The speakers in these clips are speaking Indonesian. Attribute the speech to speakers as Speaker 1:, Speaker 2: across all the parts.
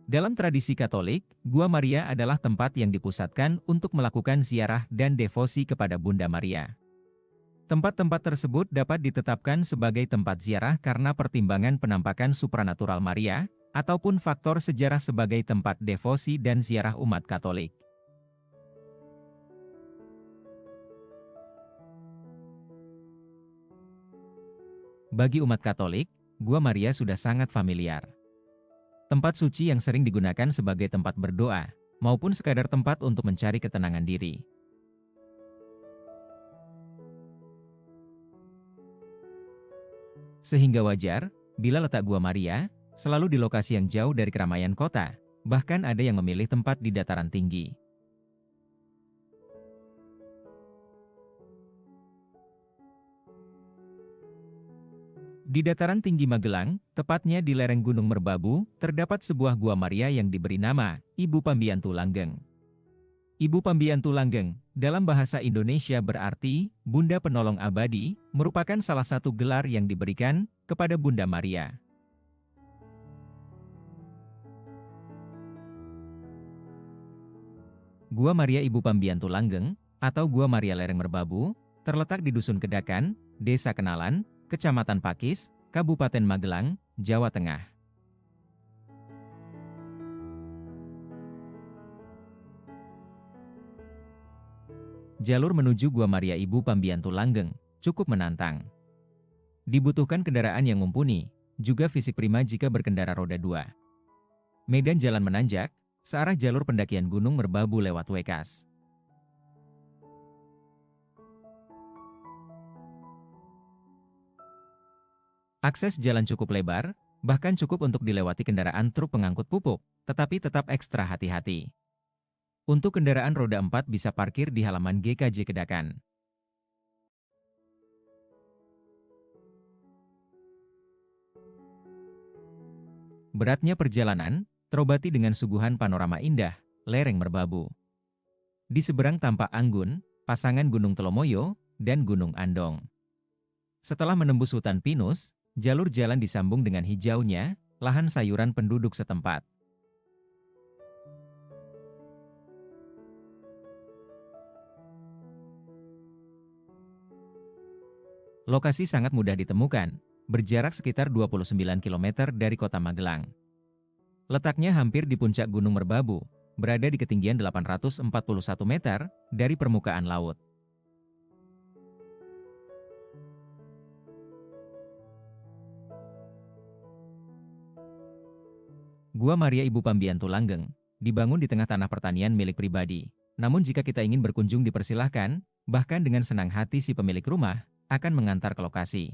Speaker 1: Dalam tradisi Katolik, Gua Maria adalah tempat yang dipusatkan untuk melakukan ziarah dan devosi kepada Bunda Maria. Tempat-tempat tersebut dapat ditetapkan sebagai tempat ziarah karena pertimbangan penampakan supranatural Maria, ataupun faktor sejarah sebagai tempat devosi dan ziarah umat Katolik. Bagi umat Katolik, Gua Maria sudah sangat familiar. Tempat suci yang sering digunakan sebagai tempat berdoa, maupun sekadar tempat untuk mencari ketenangan diri. Sehingga wajar, bila letak Gua Maria, selalu di lokasi yang jauh dari keramaian kota, bahkan ada yang memilih tempat di dataran tinggi. Di dataran tinggi Magelang, tepatnya di lereng Gunung Merbabu, terdapat sebuah Gua Maria yang diberi nama Ibu Pambiantu Langgeng. Ibu Pambiantu Langgeng, dalam bahasa Indonesia berarti Bunda Penolong Abadi, merupakan salah satu gelar yang diberikan kepada Bunda Maria. Gua Maria Ibu Pambiantu Langgeng, atau Gua Maria Lereng Merbabu, terletak di Dusun Kedakan, Desa Kenalan, Kecamatan Pakis, Kabupaten Magelang, Jawa Tengah. Jalur menuju Gua Maria Ibu Pambiantu Langgeng cukup menantang. Dibutuhkan kendaraan yang mumpuni, juga fisik prima jika berkendara roda 2. Medan jalan menanjak, searah jalur pendakian Gunung Merbabu lewat Wekas. Akses jalan cukup lebar, bahkan cukup untuk dilewati kendaraan truk pengangkut pupuk, tetapi tetap ekstra hati-hati. Untuk kendaraan roda 4 bisa parkir di halaman GKJ Kedakan. Beratnya perjalanan, terobati dengan suguhan panorama indah, lereng Merbabu. Di seberang tampak Anggun, pasangan Gunung Telomoyo, dan Gunung Andong. Setelah menembus hutan pinus, jalur jalan disambung dengan hijaunya lahan sayuran penduduk setempat. Lokasi sangat mudah ditemukan, berjarak sekitar 29 km dari kota Magelang. Letaknya hampir di puncak Gunung Merbabu, berada di ketinggian 841 meter dari permukaan laut. Gua Maria Ibu Pambiantu Langgeng dibangun di tengah tanah pertanian milik pribadi. Namun jika kita ingin berkunjung dipersilahkan, bahkan dengan senang hati si pemilik rumah akan mengantar ke lokasi.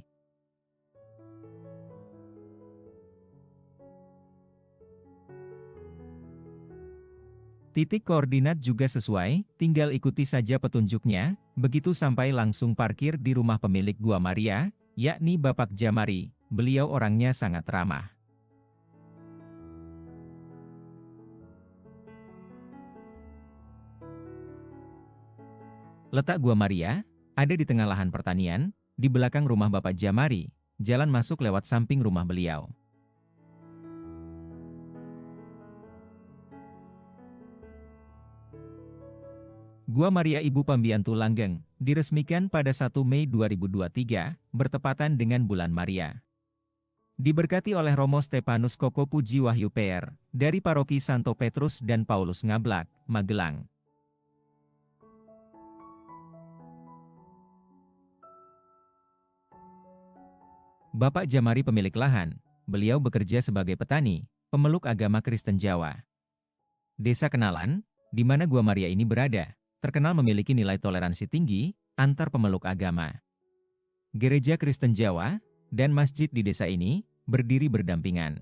Speaker 1: Titik koordinat juga sesuai, tinggal ikuti saja petunjuknya, begitu sampai langsung parkir di rumah pemilik Gua Maria, yakni Bapak Jamari. Beliau orangnya sangat ramah. Letak Gua Maria ada di tengah lahan pertanian, di belakang rumah Bapak Jamari, jalan masuk lewat samping rumah beliau. Gua Maria Ibu Pambiantu Langgeng diresmikan pada 1 Mei 2023, bertepatan dengan bulan Maria. Diberkati oleh Romo Stepanus Koko Puji Wahyu PR, dari Paroki Santo Petrus dan Paulus Ngablak, Magelang. Bapak Jamari pemilik lahan, beliau bekerja sebagai petani, pemeluk agama Kristen Jawa. Desa Kenalan, di mana Gua Maria ini berada, terkenal memiliki nilai toleransi tinggi antar pemeluk agama. Gereja Kristen Jawa dan masjid di desa ini berdiri berdampingan.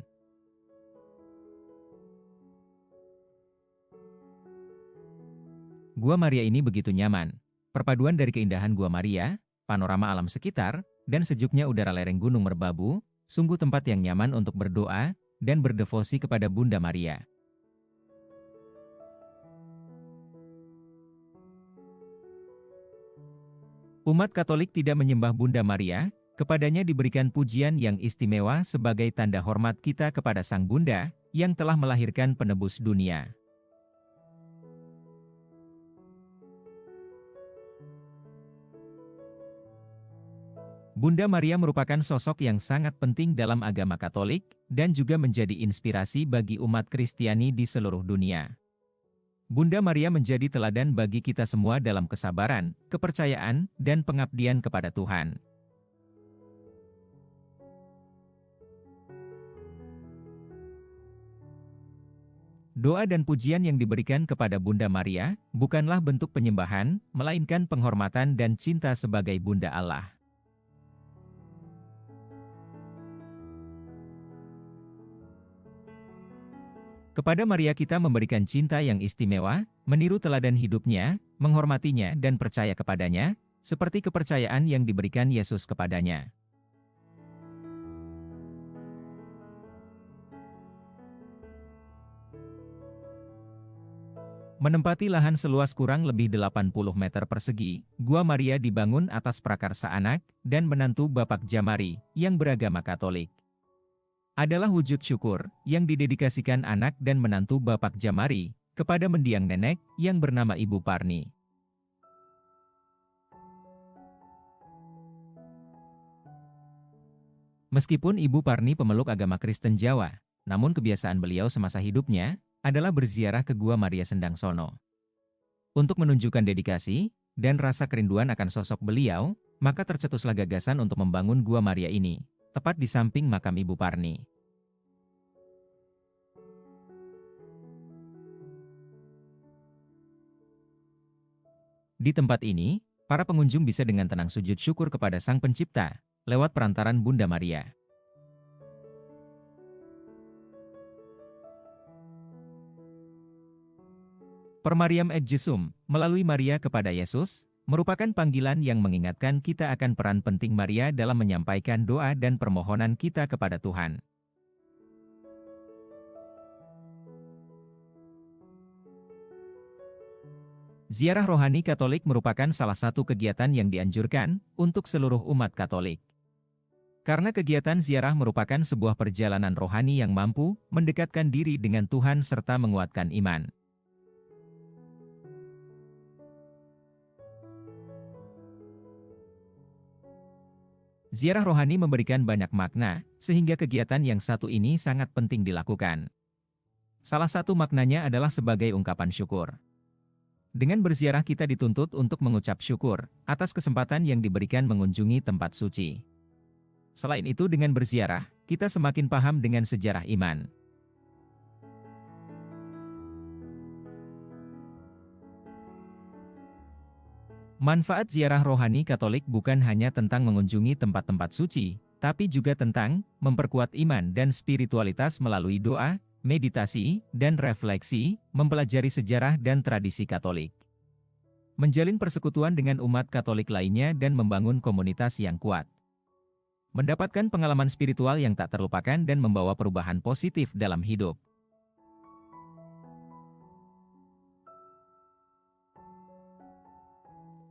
Speaker 1: Gua Maria ini begitu nyaman. Perpaduan dari keindahan Gua Maria, panorama alam sekitar, dan sejuknya udara lereng Gunung Merbabu, sungguh tempat yang nyaman untuk berdoa dan berdevosi kepada Bunda Maria. Umat Katolik tidak menyembah Bunda Maria, kepadanya diberikan pujian yang istimewa sebagai tanda hormat kita kepada Sang Bunda, yang telah melahirkan penebus dunia. Bunda Maria merupakan sosok yang sangat penting dalam agama Katolik, dan juga menjadi inspirasi bagi umat Kristiani di seluruh dunia. Bunda Maria menjadi teladan bagi kita semua dalam kesabaran, kepercayaan, dan pengabdian kepada Tuhan. Doa dan pujian yang diberikan kepada Bunda Maria bukanlah bentuk penyembahan, melainkan penghormatan dan cinta sebagai Bunda Allah. Kepada Maria kita memberikan cinta yang istimewa, meniru teladan hidupnya, menghormatinya dan percaya kepadanya, seperti kepercayaan yang diberikan Yesus kepadanya. Menempati lahan seluas kurang lebih 80 meter persegi, Gua Maria dibangun atas prakarsa anak dan menantu Bapak Djamari, yang beragama Katolik. Adalah wujud syukur yang didedikasikan anak dan menantu Bapak Djamari kepada mendiang nenek yang bernama Ibu Parni. Meskipun Ibu Parni pemeluk agama Kristen Jawa, namun kebiasaan beliau semasa hidupnya adalah berziarah ke Gua Maria Sendang Sono. Untuk menunjukkan dedikasi dan rasa kerinduan akan sosok beliau, maka tercetuslah gagasan untuk membangun Gua Maria ini, tepat di samping makam Ibu Parni. Di tempat ini, para pengunjung bisa dengan tenang sujud syukur kepada Sang Pencipta, lewat perantaran Bunda Maria. Per Mariam et Jesum, melalui Maria kepada Yesus, merupakan panggilan yang mengingatkan kita akan peran penting Maria dalam menyampaikan doa dan permohonan kita kepada Tuhan. Ziarah rohani Katolik merupakan salah satu kegiatan yang dianjurkan untuk seluruh umat Katolik. Karena kegiatan ziarah merupakan sebuah perjalanan rohani yang mampu mendekatkan diri dengan Tuhan serta menguatkan iman. Ziarah rohani memberikan banyak makna, sehingga kegiatan yang satu ini sangat penting dilakukan. Salah satu maknanya adalah sebagai ungkapan syukur. Dengan berziarah kita dituntut untuk mengucap syukur atas kesempatan yang diberikan mengunjungi tempat suci. Selain itu dengan berziarah, kita semakin paham dengan sejarah iman. Manfaat ziarah rohani Katolik bukan hanya tentang mengunjungi tempat-tempat suci, tapi juga tentang memperkuat iman dan spiritualitas melalui doa, meditasi, dan refleksi, mempelajari sejarah dan tradisi Katolik. Menjalin persekutuan dengan umat Katolik lainnya dan membangun komunitas yang kuat. Mendapatkan pengalaman spiritual yang tak terlupakan dan membawa perubahan positif dalam hidup.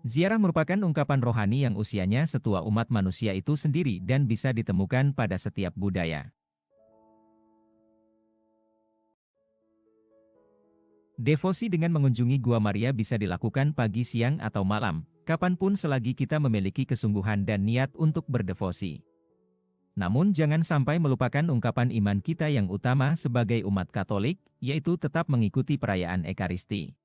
Speaker 1: Ziarah merupakan ungkapan rohani yang usianya setua umat manusia itu sendiri dan bisa ditemukan pada setiap budaya. Devosi dengan mengunjungi Gua Maria bisa dilakukan pagi, siang, atau malam, kapanpun selagi kita memiliki kesungguhan dan niat untuk berdevosi. Namun jangan sampai melupakan ungkapan iman kita yang utama sebagai umat Katolik, yaitu tetap mengikuti perayaan Ekaristi.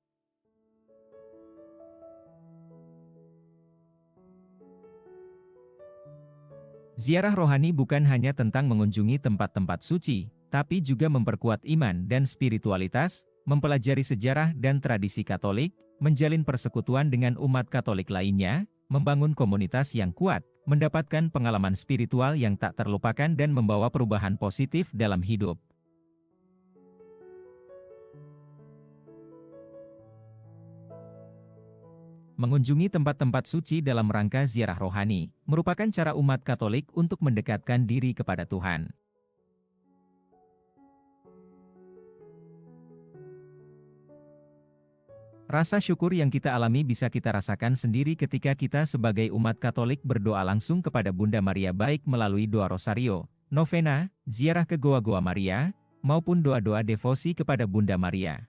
Speaker 1: Ziarah rohani bukan hanya tentang mengunjungi tempat-tempat suci, tapi juga memperkuat iman dan spiritualitas, mempelajari sejarah dan tradisi Katolik, menjalin persekutuan dengan umat Katolik lainnya, membangun komunitas yang kuat, mendapatkan pengalaman spiritual yang tak terlupakan dan membawa perubahan positif dalam hidup. Mengunjungi tempat-tempat suci dalam rangka ziarah rohani, merupakan cara umat Katolik untuk mendekatkan diri kepada Tuhan. Rasa syukur yang kita alami bisa kita rasakan sendiri ketika kita sebagai umat Katolik berdoa langsung kepada Bunda Maria baik melalui doa rosario, novena, ziarah ke Goa-Goa Maria, maupun doa-doa devosi kepada Bunda Maria.